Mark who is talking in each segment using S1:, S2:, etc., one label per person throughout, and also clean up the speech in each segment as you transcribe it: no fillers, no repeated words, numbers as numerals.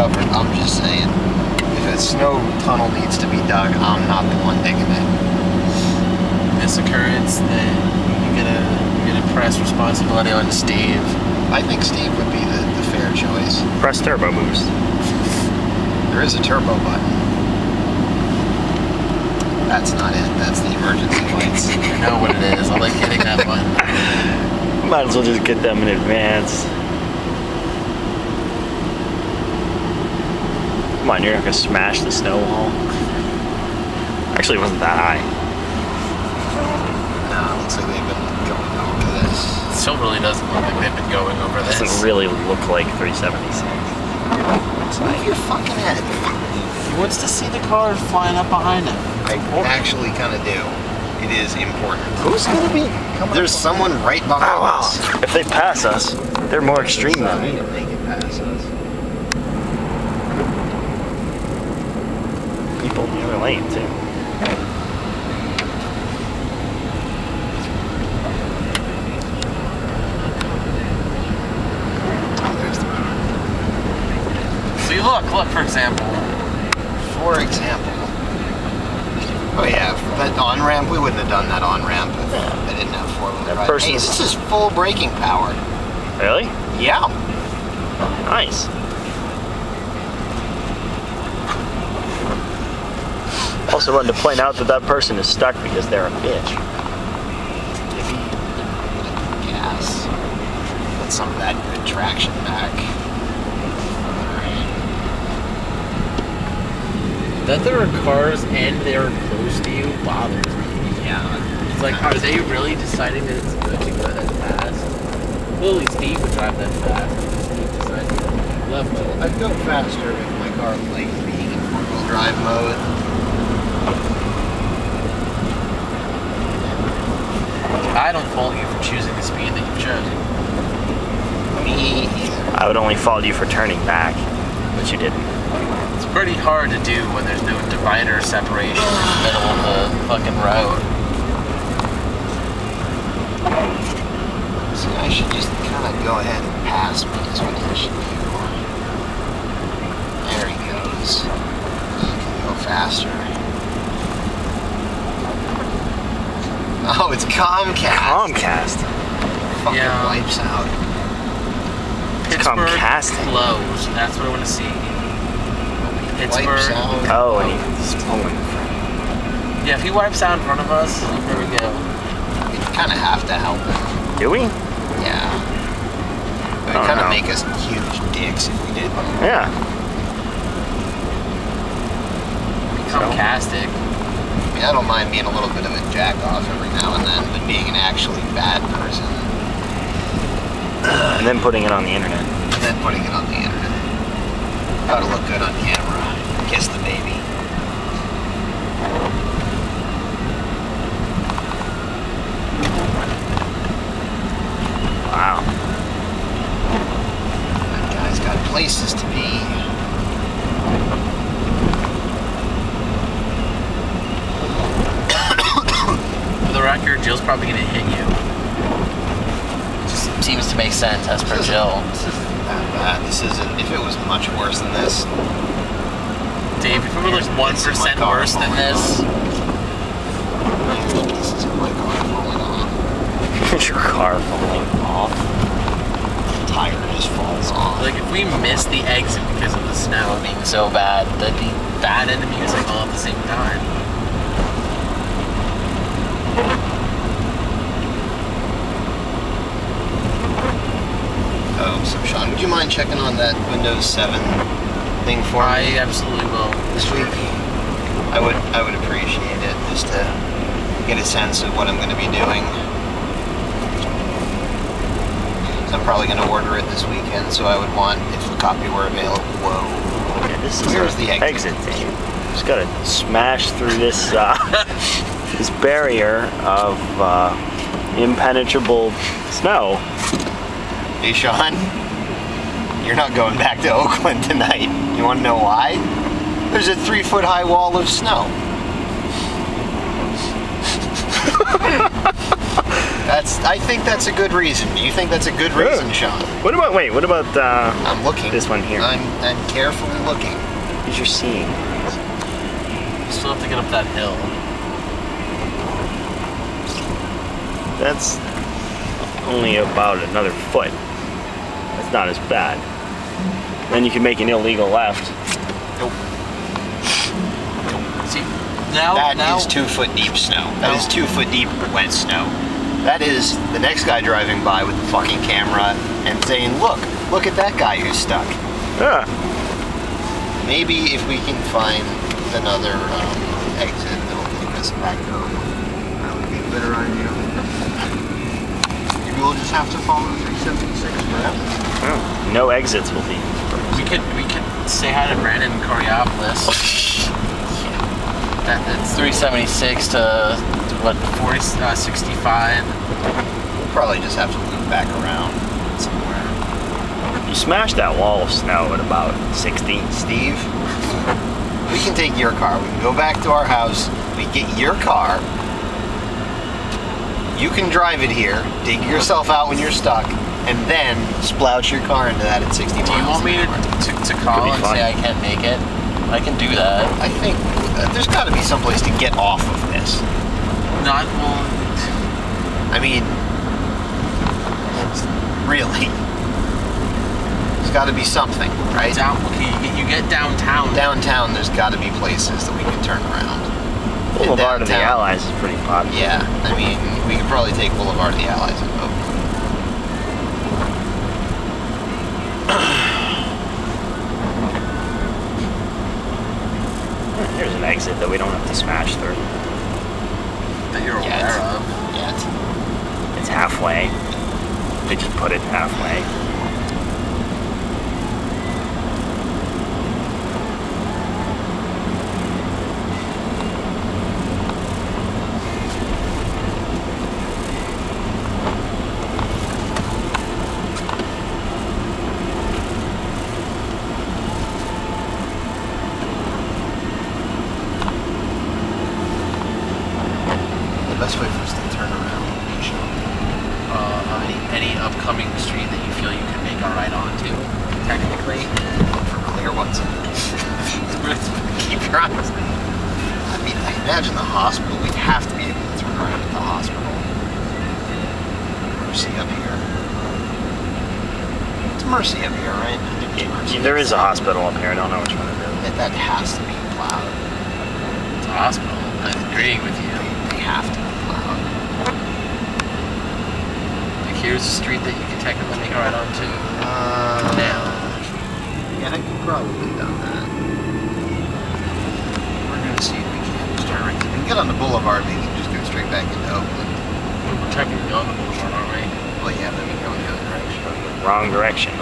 S1: covered. I'm just saying, if a snow tunnel needs to be dug, I'm not the one digging it.
S2: This occurrence, then you're gonna press responsibility on Steve.
S1: I think Steve would be the fair choice.
S3: Press turbo boost.
S1: There is a turbo button. That's not it. That's the emergency lights.
S2: I know what it is. I like hitting that button.
S3: Might as well just get them in advance. Come on, you're not gonna smash the snow wall. Actually, it wasn't that high.
S1: No, it looks like they've been going over this.
S2: It still really doesn't look like they've been going over
S3: It
S2: this.
S3: doesn't really look like 376.
S1: Move your fucking head.
S2: He wants to see the cars flying up behind him.
S1: I actually kind of do. It is important.
S3: Who's gonna be?
S1: There's someone right behind us.
S3: If they pass us, they're more extreme than me.
S1: If they can pass us.
S3: People in the other lane too.
S1: Oh, there's the
S2: See, look, for example.
S1: For example. Oh yeah, that on-ramp, we wouldn't have done that on-ramp if I didn't have four-wheel drive. Hey, this is full braking power.
S3: Really?
S1: Yeah.
S3: Nice. Also wanted to point out that that person is stuck because they're a bitch.
S1: Gas. Put some of that good traction back.
S2: That there are cars and they're close to you bothers me.
S1: Yeah.
S2: It's like, are they really deciding that it's good to go that fast? Clearly Steve would drive that fast. Steve decided to left to.
S1: I'd go faster if my car was like being in four-wheel drive mode.
S2: I don't fault you for choosing the speed that you've chosen.
S1: Me.
S3: I would only fault you for turning back, but you didn't.
S2: It's pretty hard to do when there's no divider separation in the middle of the fucking road.
S1: So I should just kind of go ahead and pass me is what I should do. There he goes. You can go faster. Oh, it's Comcast.
S3: Comcast.
S1: Fucking
S2: Yeah.
S1: wipes out.
S2: Pittsburgh
S3: Comcasting.
S2: blows. That's what I want to see. Pittsburgh.
S1: Wipes out.
S3: Oh, and he's
S2: Yeah, if he wipes out in front of us, there we go.
S1: We kind of have to help him.
S3: Do we?
S1: Yeah. It would
S3: Oh,
S1: kind of
S3: no.
S1: make us huge dicks if we didn't.
S3: Yeah.
S2: Comcastic.
S1: I mean, I don't mind being a little bit of a jack off every now and then, but being an actually bad person
S3: And then putting it on the internet.
S1: and then putting it on the internet. Gotta look good on camera. Kiss the baby.
S3: Wow.
S1: That guy's got places to be.
S2: For the record, Jill's probably going to hit you. Just seems to make sense as per Jill.
S1: This isn't that bad. This isn't. If it was much worse than this.
S2: Dave, if it were like 1% worse than this,
S1: There's pieces of my car falling off.
S3: Your car falling off.
S1: The tire just falls off.
S2: like if we missed the exit because of the snow being so bad, that'd be bad and the music all at the same time.
S1: Oh, so Sean, would you mind checking on that Windows 7 thing for
S2: I
S1: me
S2: absolutely will.
S1: this week? I would appreciate it just to get a sense of what I'm going to be doing. So I'm probably going to order it this weekend, so I would want if a copy were available. Whoa!
S3: Yeah, this is
S1: Where's the
S3: exit thing. Just gotta smash through this this barrier of impenetrable snow.
S1: Hey, Sean, you're not going back to Oakland tonight. You want to know why? There's a 3-foot high wall of snow. I think that's a good reason. Do you think that's a good reason, Sean?
S3: What about, wait, what about
S1: I'm looking.
S3: This one here?
S1: I'm carefully looking.
S3: Because you're seeing.
S2: You still have to get up that hill.
S3: That's only about another foot. That's not as bad. Then you can make an illegal left.
S1: Nope.
S2: See, now
S1: That is 2 foot deep snow. That is 2 foot deep wet snow. That is the next guy driving by with the fucking camera and saying, look at that guy who's stuck.
S3: Yeah.
S1: Maybe if we can find another exit that'll take us back home, that would be a better idea. Maybe we'll just have to follow 376 forever.
S3: Oh, no exits will be.
S2: we could say hi to Brandon in Coriopolis. That's 376 to what, 65.
S1: We'll probably just have to loop back around somewhere.
S3: You smashed that wall of snow at about 60.
S1: Steve, we can take your car. We can go back to our house. We get your car. You can drive it here, dig yourself out when you're stuck, and then splouch your car into that at 60 miles.
S2: Do you want me to call and say I can't make it? I can do that.
S1: I think there's got to be someplace to get off of this.
S2: Not well.
S1: I mean, really. There's got to be something, right?
S2: Okay, you get downtown.
S1: Downtown, there's got to be places that we can turn around.
S3: Boulevard of the Allies is pretty popular.
S1: Yeah, I mean, we could probably take Boulevard of the Allies and vote.
S3: There's an exit that we don't have to smash through.
S2: That you're aware of.
S1: Yet.
S3: It's halfway. They just put it halfway.
S1: Best way for us to turn around.
S2: Any upcoming street that you feel you can make a right onto, technically.
S1: For clear ones. Keep your eyes. I mean, I imagine the hospital. We'd have to be able to turn around at the hospital. Mercy up here. It's Mercy up here, right? I think it's Mercy.
S3: There is a hospital up here. I don't know which one it is.
S1: That has to be plowed.
S2: It's a hospital. I'm agreeing with you.
S1: They have to be plowed.
S2: Like, here's a street that you can technically make a right onto. Now.
S1: Yeah, I could probably done that. We're gonna see if we can just turn right. If we can get on the boulevard, we can just go straight back into Oakland.
S2: We're technically on the boulevard, aren't we?
S1: Well, yeah, but we go in the other direction.
S3: Wrong direction.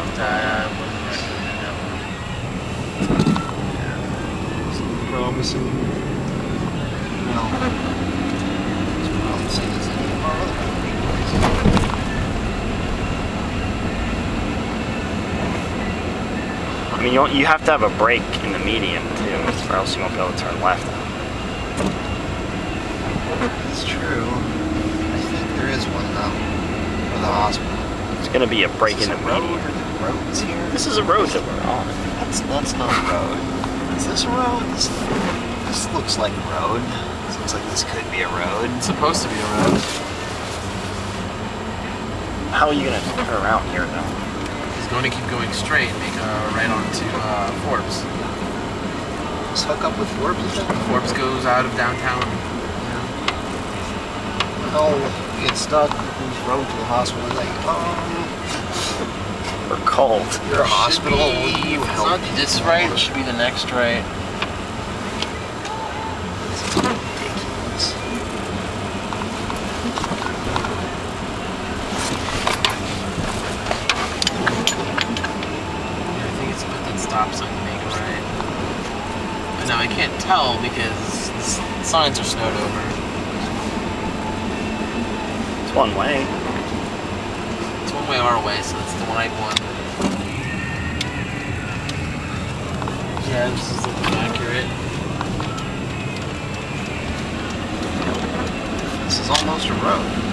S1: Promising. No. It's probably saying it's in our other company.
S3: I mean, you have to have a break in the median too, or else you won't be able to turn left.
S1: It's true. I think there is one though for the hospital.
S3: It's going to be a break in the median.
S1: Roads here.
S3: This is a road that we're on.
S1: That's not a road. Is this a road? This looks like a road. This looks like this could be a road.
S2: It's supposed to be a road.
S3: How are you going to turn around here though?
S2: He's going to keep going straight, make a right onto Forbes.
S1: Let's hook up with Forbes, is it?
S2: Forbes goes out of downtown.
S1: Oh, get stuck. Whose road to the hospital? Like,
S3: We're cold.
S1: you're a hospital.
S2: Be,
S1: You
S2: if it's
S1: help
S2: not
S1: me.
S2: this right, it should be the next right.
S1: This is ridiculous.
S2: I think it's put that stop sign to make a right. But now I can't tell because the signs are snowed over.
S3: It's one way.
S2: It's one way our way, so it's the right one. Yeah, this is looking accurate.
S1: This is almost a road.